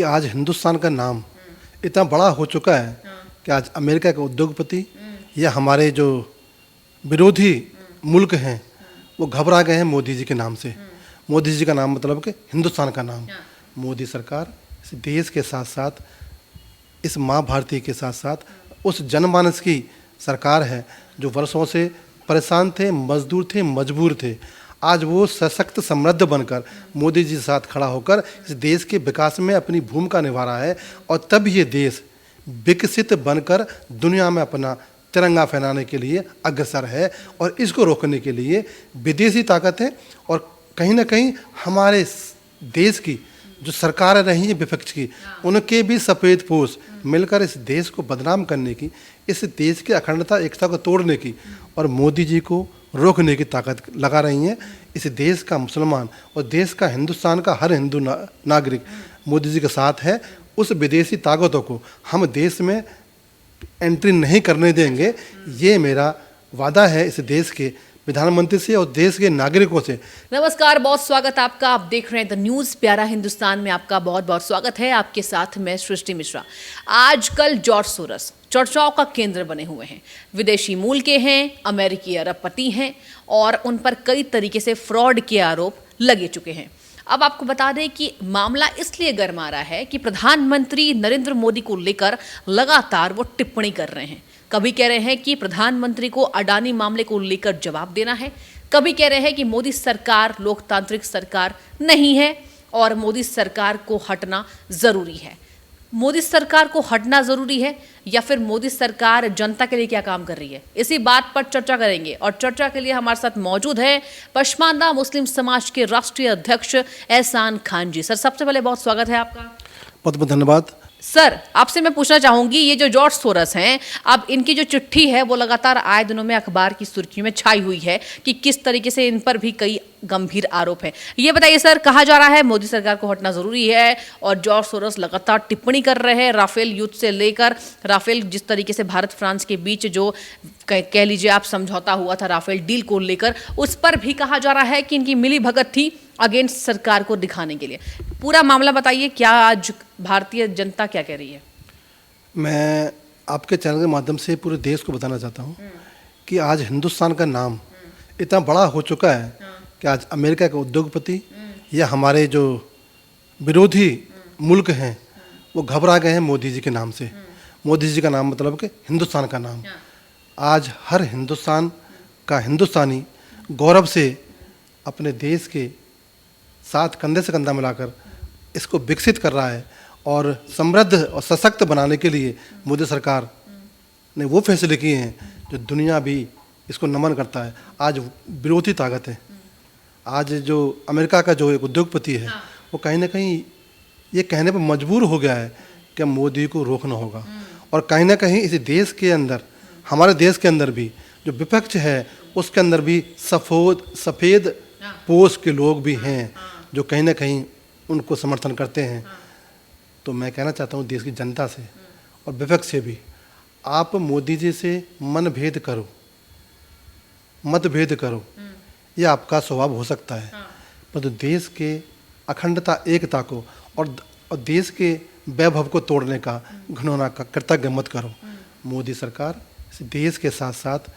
कि आज हिंदुस्तान का नाम इतना बड़ा हो चुका है कि आज अमेरिका के उद्योगपति या हमारे जो विरोधी मुल्क हैं वो घबरा गए हैं मोदी जी के नाम से। मोदी जी का नाम मतलब कि हिंदुस्तान का नाम। मोदी सरकार इस देश के साथ साथ इस माँ भारती के साथ साथ उस जनमानस की सरकार है जो वर्षों से परेशान थे, मजदूर थे, मजबूर थे। आज वो सशक्त समृद्ध बनकर मोदी जी के साथ खड़ा होकर इस देश के विकास में अपनी भूमिका निभा रहा है और तब ये देश विकसित बनकर दुनिया में अपना तिरंगा फहराने के लिए अग्रसर है। और इसको रोकने के लिए विदेशी ताकतें और कहीं ना कहीं हमारे देश की जो सरकारें रही हैं विपक्ष की, उनके भी सफ़ेद पोश मिलकर इस देश को बदनाम करने की, इस देश की अखंडता एकता को तोड़ने की और मोदी जी को रोकने की ताकत लगा रही हैं। इस देश का मुसलमान और देश का हिंदुस्तान का हर हिंदू नागरिक मोदी जी के साथ है। उस विदेशी ताकतों को हम देश में एंट्री नहीं करने देंगे, ये मेरा वादा है इस देश के प्रधानमंत्री से और देश के नागरिकों से। नमस्कार, बहुत स्वागत आपका। आप देख रहे हैं द न्यूज़ प्यारा हिंदुस्तान में आपका बहुत बहुत स्वागत है। आपके साथ मैं सृष्टि मिश्रा। आजकल जॉर्ज सोरस चर्चाओं का केंद्र बने हुए हैं। विदेशी मूल के हैं, अमेरिकी अरबपति हैं और उन पर कई तरीके से फ्रॉड के आरोप लगे चुके हैं। अब आपको बता दें कि मामला इसलिए गर्मा रहा है कि प्रधानमंत्री नरेंद्र मोदी को लेकर लगातार वो टिप्पणी कर रहे हैं। कभी कह रहे हैं कि प्रधानमंत्री को अडानी मामले को लेकर जवाब देना है, कभी कह रहे हैं कि मोदी सरकार लोकतांत्रिक सरकार नहीं है और मोदी सरकार को हटना ज़रूरी है। मोदी सरकार को हटना ज़रूरी है या फिर मोदी सरकार जनता के लिए क्या काम कर रही है, इसी बात पर चर्चा करेंगे। और चर्चा के लिए हमारे साथ मौजूद है पशमानदा मुस्लिम समाज के राष्ट्रीय अध्यक्ष एहसान खान जी। सर, सबसे पहले बहुत स्वागत है आपका। बहुत बहुत धन्यवाद। सर, आपसे मैं पूछना चाहूंगी, ये जो जॉर्ज सोरस हैं, अब इनकी जो चिट्ठी है वो लगातार आए दिनों में अखबार की सुर्खियों में छाई हुई है कि किस तरीके से इन पर भी कई गंभीर आरोप हैं। ये बताइए सर, कहा जा रहा है मोदी सरकार को हटना जरूरी है और जॉर्ज सोरस लगातार टिप्पणी कर रहे हैं राफेल युद्ध से लेकर, राफेल जिस तरीके से भारत फ्रांस के बीच जो कह लीजिए आप समझौता हुआ था राफेल डील को लेकर, उस पर भी कहा जा रहा है कि इनकी मिली भगत थी अगेंस्ट सरकार को दिखाने के लिए। पूरा मामला बताइए, क्या आज भारतीय जनता क्या कह रही है? मैं आपके चैनल के माध्यम से पूरे देश को बताना चाहता हूँ कि आज हिंदुस्तान का नाम इतना बड़ा हो चुका है कि आज अमेरिका के उद्योगपति या हमारे जो विरोधी मुल्क हैं वो घबरा गए हैं मोदी जी के नाम से। मोदी जी का नाम मतलब कि हिंदुस्तान का नाम। आज हर हिंदुस्तान का हिंदुस्तानी गौरव से अपने देश के साथ कंधे से कंधा मिलाकर इसको विकसित कर रहा है और समृद्ध और सशक्त बनाने के लिए मोदी सरकार ने वो फैसले किए हैं जो दुनिया भी इसको नमन करता है। आज विरोधी ताकत है, आज जो अमेरिका का जो एक उद्योगपति है वो कहीं ना कहीं ये कहने पर मजबूर हो गया है कि मोदी को रोकना होगा। और कहीं ना कहीं इस देश के अंदर, हमारे देश के अंदर भी जो विपक्ष है उसके अंदर भी सफ़ेद पोश के लोग भी हैं जो कहीं ना कहीं उनको समर्थन करते हैं। तो मैं कहना चाहता हूँ देश की जनता से और विपक्ष से भी, आप मोदी जी से मनभेद करो, मतभेद करो, ये आपका स्वभाव हो सकता है, परंतु तो देश के अखंडता एकता को और देश के वैभव को तोड़ने का घिनौना का कृतज्ञ मत करो। मोदी सरकार इस देश के साथ साथ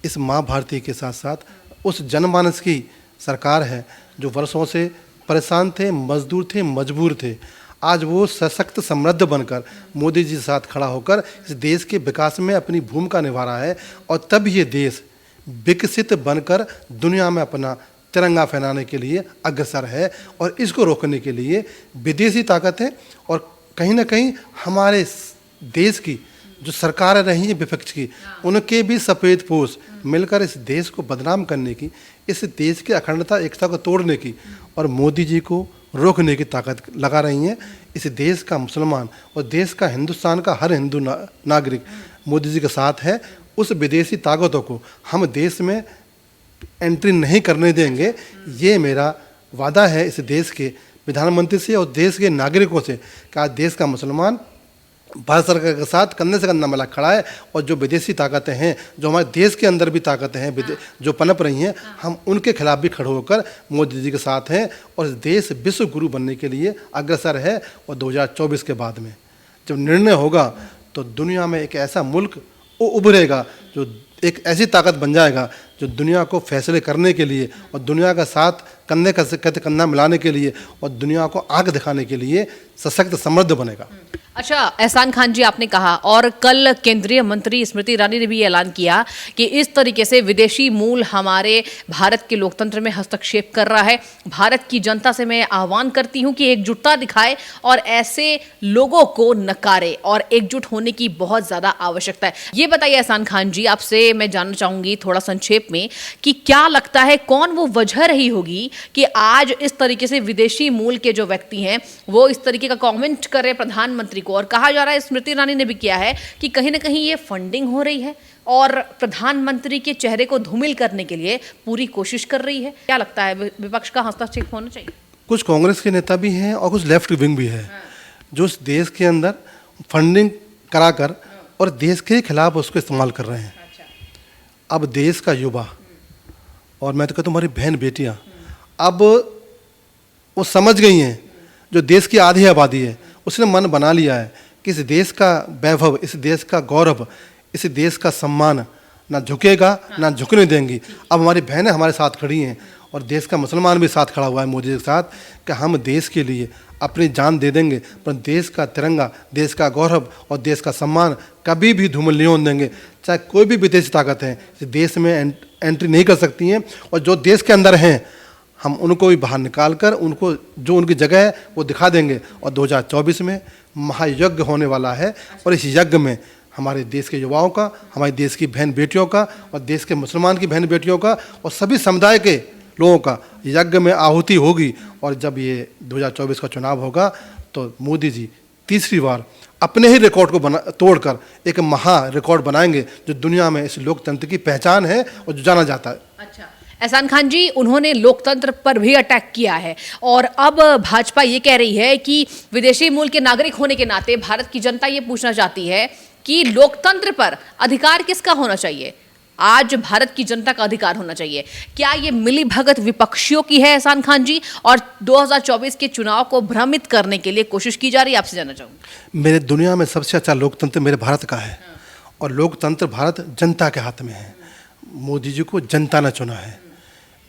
इस माँ भारती के साथ साथ उस जनमानस की सरकार है जो वर्षों से परेशान थे, मजदूर थे, मजबूर थे। आज वो सशक्त समृद्ध बनकर मोदी जी के साथ खड़ा होकर इस देश के विकास में अपनी भूमिका निभा रहा है और तब ये देश विकसित बनकर दुनिया में अपना तिरंगा फहराने के लिए अग्रसर है। और इसको रोकने के लिए विदेशी ताकतें और कहीं ना कहीं हमारे देश की जो सरकारें रही हैं विपक्ष की, उनके भी सफ़ेद पोश मिलकर इस देश को बदनाम करने की, इस देश की अखंडता एकता को तोड़ने की और मोदी जी को रोकने की ताकत लगा रही हैं। इस देश का मुसलमान और देश का हिंदुस्तान का हर हिंदू नागरिक मोदी जी के साथ है। उस विदेशी ताकतों को हम देश में एंट्री नहीं करने देंगे, ये मेरा वादा है इस देश के प्रधानमंत्री से और देश के नागरिकों से कि आज देश का मुसलमान भारत सरकार के साथ कंधे से कंधा मिला खड़ा है। और जो विदेशी ताकतें हैं, जो हमारे देश के अंदर भी ताकतें हैं जो पनप रही हैं, हम उनके खिलाफ भी खड़े होकर मोदी जी के साथ हैं और देश विश्व गुरु बनने के लिए अग्रसर है। और 2024 के बाद में जब निर्णय होगा तो दुनिया में एक ऐसा मुल्क उभरेगा जो एक ऐसी ताकत बन जाएगा जो दुनिया को फैसले करने के लिए और दुनिया का साथ कंधे का कंधा मिलाने के लिए और दुनिया को आंख दिखाने के लिए सशक्त समृद्ध बनेगा। अच्छा, एहसान खान जी, आपने कहा और कल केंद्रीय मंत्री स्मृति ईरानी ने भी ऐलान किया कि इस तरीके से विदेशी मूल हमारे भारत के लोकतंत्र में हस्तक्षेप कर रहा है। भारत की जनता से मैं आह्वान करती हूं कि एकजुटता दिखाए और ऐसे लोगों को नकारे और एकजुट होने की बहुत ज्यादा आवश्यकता है। ये बताइए एहसान खान जी, आपसे मैं जानना चाहूंगी थोड़ा संक्षेप में कि क्या लगता है कौन वो वजह रही होगी कि आज इस तरीके से विदेशी मूल के जो व्यक्ति हैं वो इस तरीके का कमेंट कर रहे प्रधानमंत्री को। और कहा जा रहा है, स्मृति ईरानी ने भी किया है, कि कहीं ना कहीं ये फंडिंग हो रही है और प्रधानमंत्री के चेहरे को धूमिल करने के लिए पूरी कोशिश कर रही है। क्या लगता है विपक्ष का हस्तक्षेप होना चाहिए? कुछ कांग्रेस के नेता भी हैं और कुछ लेफ्ट विंग भी है जो इस देश के अंदर फंडिंग कराकर और देश के खिलाफ उसको इस्तेमाल कर रहे हैं। अब देश का युवा और मैं तो कहता हूँ हमारी बहन बेटियाँ अब वो समझ गई हैं, जो देश की आधी आबादी है उसने मन बना लिया है कि इस देश का वैभव, इस देश का गौरव, इस देश का सम्मान ना झुकेगा ना झुकने देंगी। अब हमारी बहनें हमारे साथ खड़ी हैं और देश का मुसलमान भी साथ खड़ा हुआ है मोदी के साथ कि हम देश के लिए अपनी जान दे देंगे, पर देश का तिरंगा, देश का गौरव और देश का सम्मान कभी भी धूमिल नहीं होने देंगे। चाहे कोई भी विदेशी ताकत है इस देश में एंट्री नहीं कर सकती हैं और जो देश के अंदर हैं हम उनको भी बाहर निकाल कर उनको जो उनकी जगह है वो दिखा देंगे। और 2024 में महायज्ञ होने वाला है और इस यज्ञ में हमारे देश के युवाओं का, हमारे देश की बहन बेटियों का और देश के मुसलमान की बहन बेटियों का और सभी समुदाय के लोगों का यज्ञ में आहुति होगी। और जब ये 2024 का चुनाव होगा तो मोदी जी तीसरी बार अपने ही रिकॉर्ड को तोड़कर एक महा रिकॉर्ड बनाएंगे जो दुनिया में इस लोकतंत्र की पहचान है और जो जाना जाता है। अच्छा, एहसान खान जी, उन्होंने लोकतंत्र पर भी अटैक किया है और अब भाजपा ये कह रही है कि विदेशी मूल के नागरिक होने के नाते भारत की जनता ये पूछना चाहती है कि लोकतंत्र पर अधिकार किसका होना चाहिए? आज भारत की जनता का अधिकार होना चाहिए। क्या ये मिली भगत विपक्षियों की है एहसान खान जी, और 2024 के चुनाव को भ्रमित करने के लिए कोशिश की जा रही है? आपसे जानना चाहूंगी। मेरे दुनिया में सबसे अच्छा लोकतंत्र मेरे भारत का है और लोकतंत्र भारत जनता के हाथ में है। मोदी जी को जनता ने चुना है,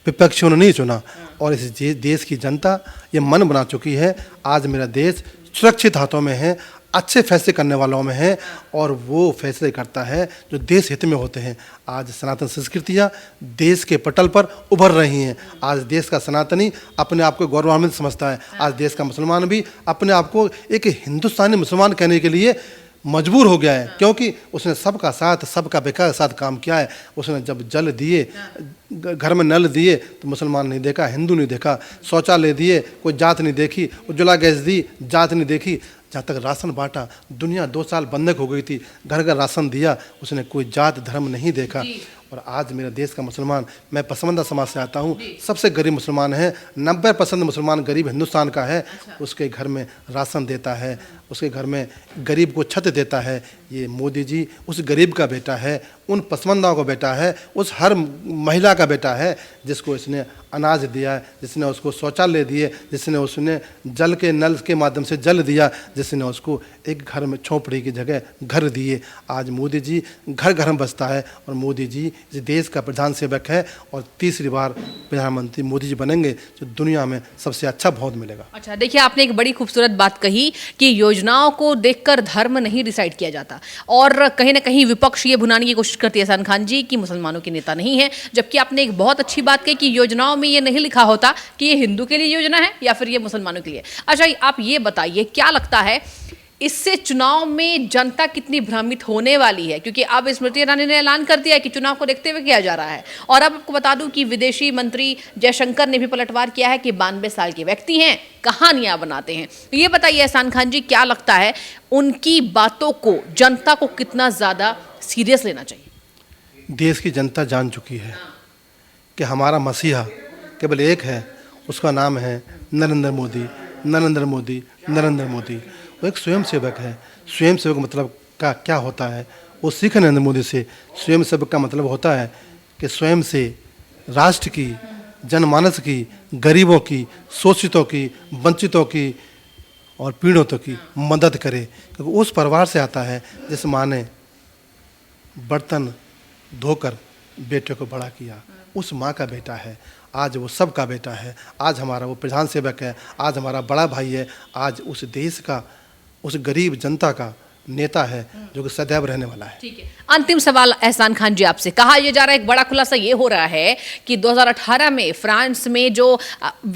विपक्षियों ने नहीं चुना। और इस देश की जनता ये मन बना चुकी है, आज मेरा देश सुरक्षित हाथों में है, अच्छे फैसले करने वालों में है और वो फैसले करता है जो देश हित में होते हैं। आज सनातन संस्कृतियाँ देश के पटल पर उभर रही हैं। आज देश का सनातनी अपने आप को गौरवान्वित समझता है। आज देश का मुसलमान भी अपने आप को एक हिंदुस्तानी मुसलमान कहने के लिए मजबूर हो गया है, क्योंकि उसने सबका साथ, सबका विकास के साथ काम किया है। उसने जब जल दिए, घर में नल दिए तो मुसलमान नहीं देखा, हिंदू नहीं देखा, शौचालय दिए कोई जात नहीं देखी, उज्ज्वला गैस दी जात नहीं देखी। जहाँ तक राशन बांटा, दुनिया 2 साल बंधक हो गई थी, घर घर राशन दिया, उसने कोई जात धर्म नहीं देखा। और आज मेरा देश का मुसलमान, मैं पसमंदा समाज से आता हूँ, सबसे गरीब मुसलमान है, 90% मुसलमान गरीब हिंदुस्तान का है। उसके घर में राशन देता है, उसके घर में गरीब को छत देता है। ये मोदी जी उस गरीब का बेटा है, उन पसमंदाओं का बेटा है, उस हर महिला का बेटा है जिसको इसने अनाज दिया, जिसने उसको शौचालय दिए, जिसने उसने जल के नल के माध्यम से जल दिया, जिसने उसको एक घर में झोंपड़ी की जगह घर दिए। आज मोदी जी घर घर में बसता है और मोदी जी इस देश का प्रधान सेवक है और तीसरी बार प्रधानमंत्री मोदी जी बनेंगे तो दुनिया में सबसे अच्छा बहुत मिलेगा। अच्छा, देखिए, आपने एक बड़ी खूबसूरत बात कही कि योजनाओं को देखकर धर्म नहीं डिसाइड किया जाता और कहीं ना कहीं विपक्ष ये भुनाने की कोशिश करती है एहसान खान जी कि मुसलमानों के नेता नहीं है, जबकि आपने एक बहुत अच्छी बात कही कि योजनाओं में ये नहीं लिखा होता कि ये हिंदू के लिए योजना है या फिर ये मुसलमानों के लिए। अच्छा, आप ये बताइए, क्या लगता है इससे चुनाव में जनता कितनी भ्रमित होने वाली है? क्योंकि अब स्मृति ईरानी ने ऐलान कर दिया है कि चुनाव को देखते हुए किया जा रहा है। और अब आपको बता दूं कि विदेशी मंत्री जयशंकर ने भी पलटवार किया है कि 92 साल के व्यक्ति हैं, कहानियां बनाते हैं। तो ये बताइए एहसान खान जी, क्या लगता है उनकी बातों को जनता को कितना ज़्यादा सीरियस लेना चाहिए? देश की जनता जान चुकी है कि हमारा मसीहा केवल एक है, उसका नाम है नरेंद्र मोदी, नरेंद्र मोदी, नरेंद्र मोदी। वो एक स्वयं सेवक है। स्वयं सेवक मतलब का क्या होता है वो सीखे नरेंद्र मोदी से। स्वयं सेवक का मतलब होता है कि स्वयं से राष्ट्र की, जनमानस की, गरीबों की, शोषितों की, वंचितों की और पीड़ितों की मदद करे, क्योंकि उस परिवार से आता है जिस माँ ने बर्तन धोकर बेटे को बड़ा किया। उस माँ का बेटा है, आज वो सबका बेटा है। आज हमारा वो प्रधान सेवक है, आज हमारा बड़ा भाई है, आज उस देश का, उस गरीब जनता का नेता है जो कि सदैव रहने वाला है। ठीक है, अंतिम सवाल एहसान खान जी आपसे। कहा यह जा रहा है, एक बड़ा खुलासा ये हो रहा है कि 2018 में फ्रांस में जो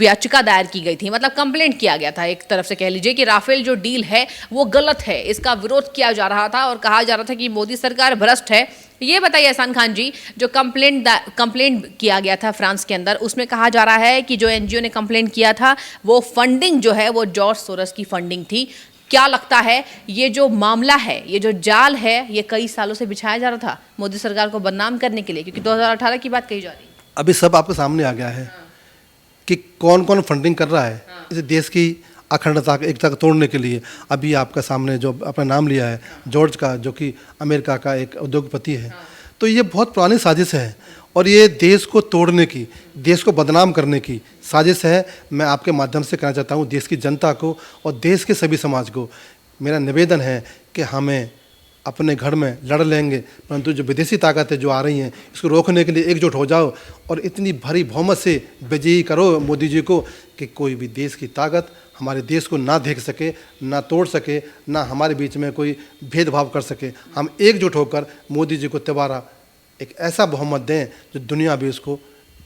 याचिका दायर की गई थी, मतलब कंप्लेंट किया गया था, एक तरफ से कह लीजिए कि राफेल जो डील है वो गलत है, इसका विरोध किया जा रहा था और कहा जा रहा था कि मोदी सरकार भ्रष्ट है। ये बताइए एहसान खान जी, जो कंप्लेंट किया गया था फ्रांस के अंदर, उसमें कहा जा रहा है कि जो एनजीओ ने कंप्लेंट किया था वो फंडिंग जो है वो जॉर्ज सोरस की फंडिंग थी। क्या लगता है ये जो मामला है, ये जो जाल है, ये कई सालों से बिछाया जा रहा था मोदी सरकार को बदनाम करने के लिए, क्योंकि 2018 की बात कही जा रही है। अभी सब आपके सामने आ गया है कि कौन कौन फंडिंग कर रहा है इस देश की अखंडता एकता को तोड़ने के लिए। अभी आपका सामने जो अपना नाम लिया है जॉर्ज का, जो कि अमेरिका का एक उद्योगपति है, तो ये बहुत पुरानी साजिश है और ये देश को तोड़ने की, देश को बदनाम करने की साजिश है। मैं आपके माध्यम से कहना चाहता हूँ देश की जनता को और देश के सभी समाज को मेरा निवेदन है कि हमें अपने घर में लड़ लेंगे, परंतु जो विदेशी ताकतें जो आ रही हैं इसको रोकने के लिए एकजुट हो जाओ और इतनी भारी बहुमत से विजयी करो मोदी जी को कि कोई भी देश की ताकत हमारे देश को ना देख सके, ना तोड़ सके, ना हमारे बीच में कोई भेदभाव कर सके। हम एकजुट होकर मोदी जी को दोबारा एक ऐसा बहुमत दें जो दुनिया भी उसको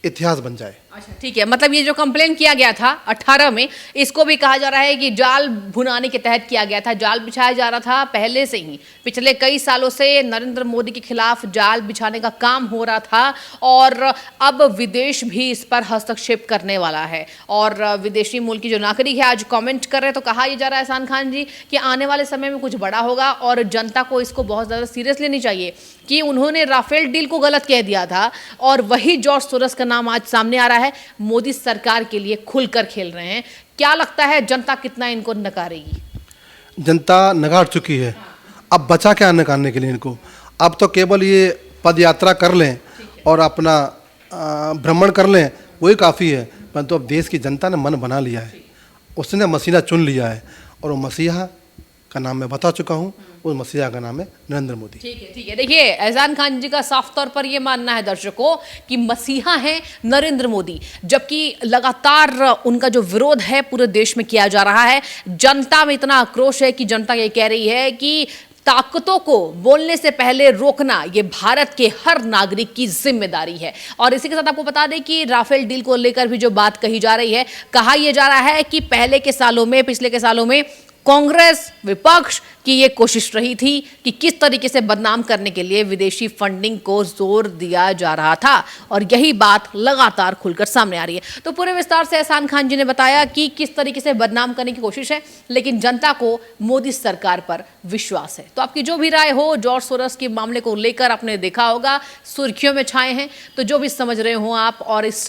इतिहास बन जाए। अच्छा, ठीक है, मतलब ये जो कंप्लेन किया गया था 18 में, इसको भी कहा जा रहा है कि जाल भुनाने के तहत किया गया था, जाल बिछाया जा रहा था पहले से ही। पिछले कई सालों से नरेंद्र मोदी के खिलाफ जाल बिछाने का काम हो रहा था और अब विदेश भी इस पर हस्तक्षेप करने वाला है और विदेशी मूल की जो नागरिक है आज कमेंट कर रहे हैं। तो कहा यह जा रहा है एहसान खान जी कि आने वाले समय में कुछ बड़ा होगा और जनता को इसको बहुत ज़्यादा सीरियस लेनी चाहिए कि उन्होंने राफेल डील को गलत कह दिया था और वही जॉर्ज सोरस का नाम आज सामने आ रहा है, मोदी सरकार के लिए खुलकर खेल रहे हैं। क्या लगता है जनता कितना इनको नकारेगी? जनता नकार चुकी है, अब बचा क्या नकारने के लिए इनको। अब तो केवल ये पद यात्रा कर लें और अपना भ्रमण कर लें, वही काफ़ी है। परंतु अब देश की जनता ने मन बना लिया है, उसने मसीहा चुन लिया है और वो मसीहा का नाम मैं बता चुका हूँ, उस मसीहा का नाम है नरेंद्र मोदी। ठीक है, ठीक है। देखिए एहसान खान जी का साफ तौर पर यह मानना है दर्शकों कि मसीहा है नरेंद्र मोदी, जबकि लगातार उनका जो विरोध है पूरे देश में किया जा रहा है। जनता में इतना आक्रोश है कि जनता ये कह रही है कि ताकतों को बोलने से पहले रोकना ये भारत के हर नागरिक की जिम्मेदारी है। और इसी के साथ आपको बता दें कि राफेल डील को लेकर भी जो बात कही जा रही है, कहा यह जा रहा है कि पिछले के सालों में कांग्रेस विपक्ष की ये कोशिश रही थी कि किस तरीके से बदनाम करने के लिए विदेशी फंडिंग को जोर दिया जा रहा था और यही बात लगातार खुलकर सामने आ रही है। तो पूरे विस्तार से एहसान खान जी ने बताया कि किस तरीके से बदनाम करने की कोशिश है, लेकिन जनता को मोदी सरकार पर विश्वास है। तो आपकी जो भी राय हो जॉर्ज सोरस के मामले को लेकर, आपने देखा होगा सुर्खियों में छाए हैं, तो जो भी समझ रहे हो आप और इस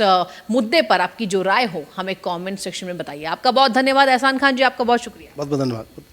मुद्दे पर आपकी जो राय हो हमें कॉमेंट सेक्शन में बताइए। आपका बहुत धन्यवाद एहसान खान जी, आपका बहुत शुक्रिया। बहुत बहुत धन्यवाद।